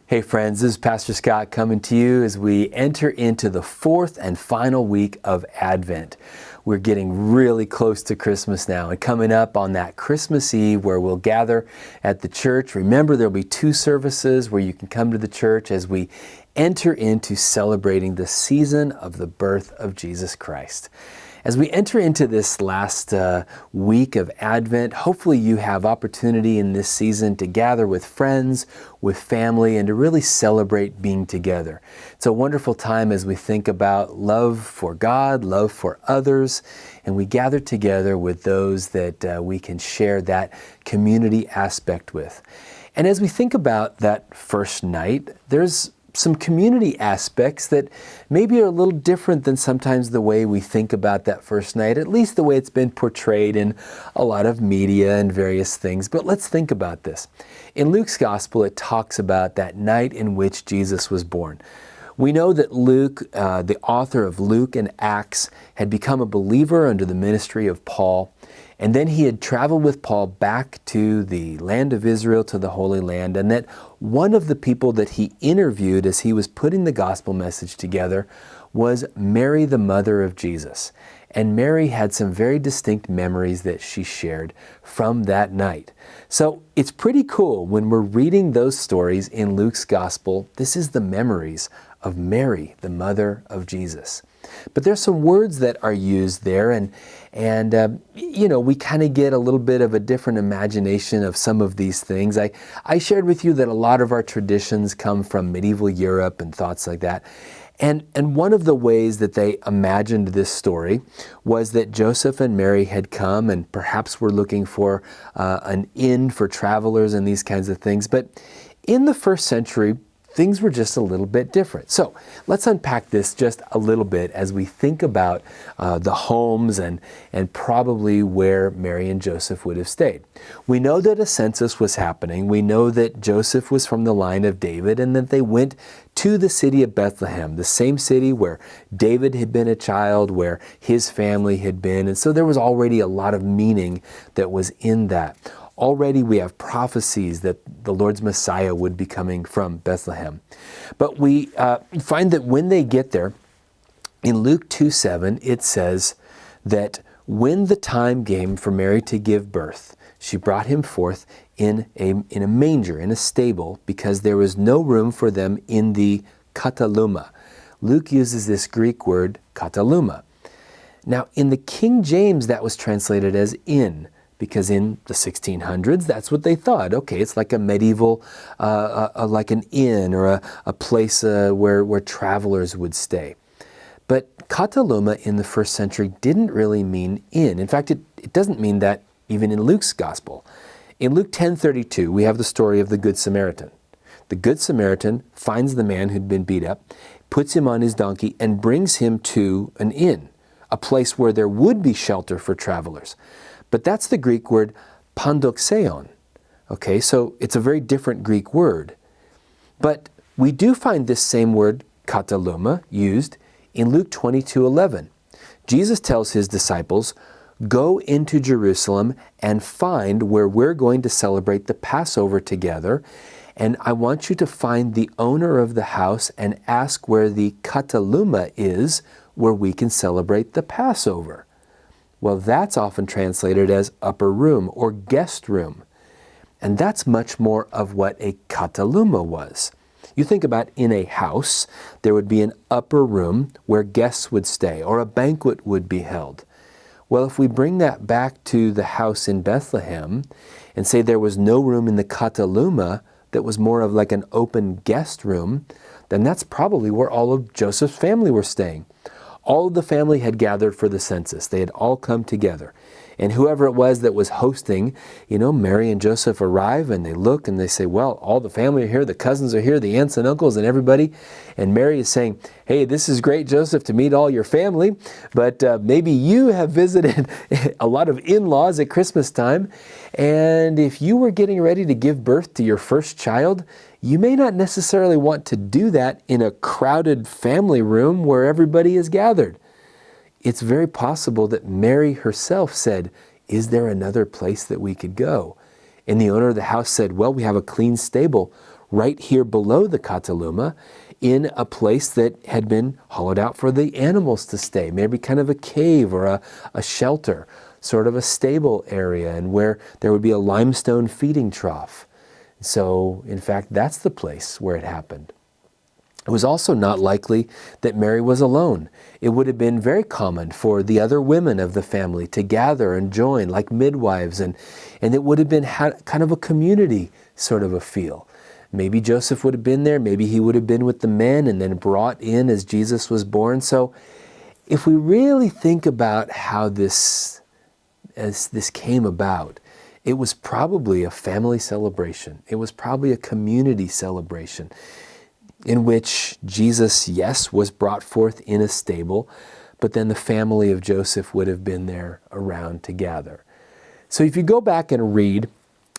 Hey friends, this is Pastor Scott coming to you as we enter into the fourth and final week of Advent. We're getting really close to Christmas now and coming up on that Christmas Eve where we'll gather at the church. Remember, there'll be 2 services where you can come to the church as we enter into celebrating the season of the birth of Jesus Christ. As we enter into this last week of Advent, hopefully you have opportunity in this season to gather with friends, with family, and to really celebrate being together. It's a wonderful time as we think about love for God, love for others, and we gather together with those that we can share that community aspect with. And as we think about that first night, there's some community aspects that maybe are a little different than sometimes the way we think about that first night, at least the way it's been portrayed in a lot of media and various things. But let's think about this. In Luke's Gospel, it talks about that night in which Jesus was born. We know that Luke, the author of Luke and Acts, had become a believer under the ministry of Paul. And then he had traveled with Paul back to the land of Israel, to the Holy Land, and that one of the people that he interviewed as he was putting the gospel message together was Mary, the mother of Jesus. And Mary had some very distinct memories that she shared from that night. So it's pretty cool when we're reading those stories in Luke's Gospel. This is the memories of Mary, the mother of Jesus. But there's some words that are used there, and we kind of get a little bit of a different imagination of some of these things. I shared with you that a lot of our traditions come from medieval Europe and thoughts like that. And one of the ways that they imagined this story was that Joseph and Mary had come and perhaps were looking for an inn for travelers and these kinds of things. But in the first century, things were just a little bit different. So let's unpack this just a little bit as we think about the homes and probably where Mary and Joseph would have stayed. We know that a census was happening. We know that Joseph was from the line of David and that they went to the city of Bethlehem, the same city where David had been a child, where his family had been. And so there was already a lot of meaning that was in that. Already we have prophecies that the Lord's Messiah would be coming from Bethlehem. But we find that when they get there, in Luke 2:7, it says that when the time came for Mary to give birth, she brought him forth in a manger, in a stable, because there was no room for them in the kataluma. Luke uses this Greek word, kataluma. Now, in the King James, that was translated as inn, because in the 1600s, that's what they thought. Okay, it's like a medieval, like an inn or a place where travelers would stay. But kataluma in the first century didn't really mean inn. In fact, it doesn't mean that even in Luke's Gospel. In Luke 10:32, we have the story of the Good Samaritan. The Good Samaritan finds the man who'd been beat up, puts him on his donkey, and brings him to an inn, a place where there would be shelter for travelers. But that's the Greek word pandoxeon. Okay, so it's a very different Greek word. But we do find this same word, kataluma, used in Luke 22:11. Jesus tells his disciples, "Go into Jerusalem and find where we're going to celebrate the Passover together, and I want you to find the owner of the house and ask where the kataluma is, where we can celebrate the Passover." Well, that's often translated as upper room or guest room. And that's much more of what a kataluma was. You think about in a house, there would be an upper room where guests would stay or a banquet would be held. Well, if we bring that back to the house in Bethlehem and say there was no room in the kataluma that was more of like an open guest room, then that's probably where all of Joseph's family were staying. All of the family had gathered for the census. They had all come together. And whoever it was that was hosting, Mary and Joseph arrive and they look and they say, well, all the family are here, the cousins are here, the aunts and uncles and everybody. And Mary is saying, hey, this is great, Joseph, to meet all your family, but maybe you have visited a lot of in-laws at Christmas time. And if you were getting ready to give birth to your first child, you may not necessarily want to do that in a crowded family room where everybody is gathered. It's very possible that Mary herself said, is there another place that we could go? And the owner of the house said, well, we have a clean stable right here below the Kataluma in a place that had been hollowed out for the animals to stay, maybe kind of a cave or a shelter, sort of a stable area, and where there would be a limestone feeding trough. So, in fact, that's the place where it happened. It was also not likely that Mary was alone. It would have been very common for the other women of the family to gather and join like midwives, and it would have been kind of a community sort of a feel. Maybe Joseph would have been there, maybe he would have been with the men and then brought in as Jesus was born. So if we really think about how this came about, it was probably a family celebration. It was probably a community celebration in which Jesus, yes, was brought forth in a stable, but then the family of Joseph would have been there around to gather. So if you go back and read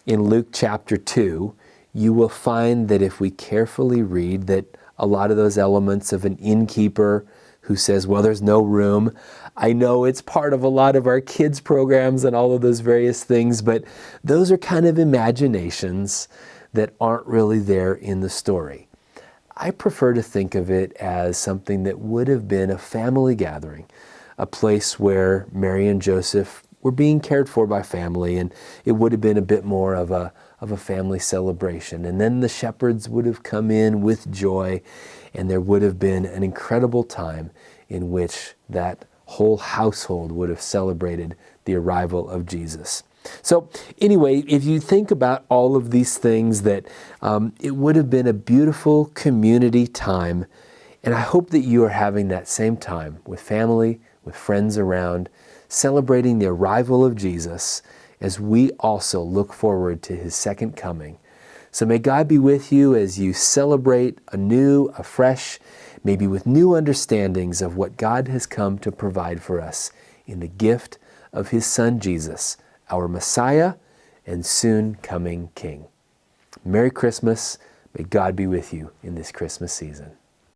in Luke chapter 2, you will find that if we carefully read that a lot of those elements of an innkeeper who says, well, there's no room. I know it's part of a lot of our kids' programs and all of those various things, but those are kind of imaginations that aren't really there in the story. I prefer to think of it as something that would have been a family gathering, a place where Mary and Joseph were being cared for by family, and it would have been a bit more of a family celebration. And then the shepherds would have come in with joy, and there would have been an incredible time in which that whole household would have celebrated the arrival of Jesus. So anyway, if you think about all of these things, that it would have been a beautiful community time, and I hope that you are having that same time with family, with friends around, celebrating the arrival of Jesus as we also look forward to His second coming. So may God be with you as you celebrate anew, afresh, maybe with new understandings of what God has come to provide for us in the gift of His Son Jesus, our Messiah and soon coming King. Merry Christmas. May God be with you in this Christmas season.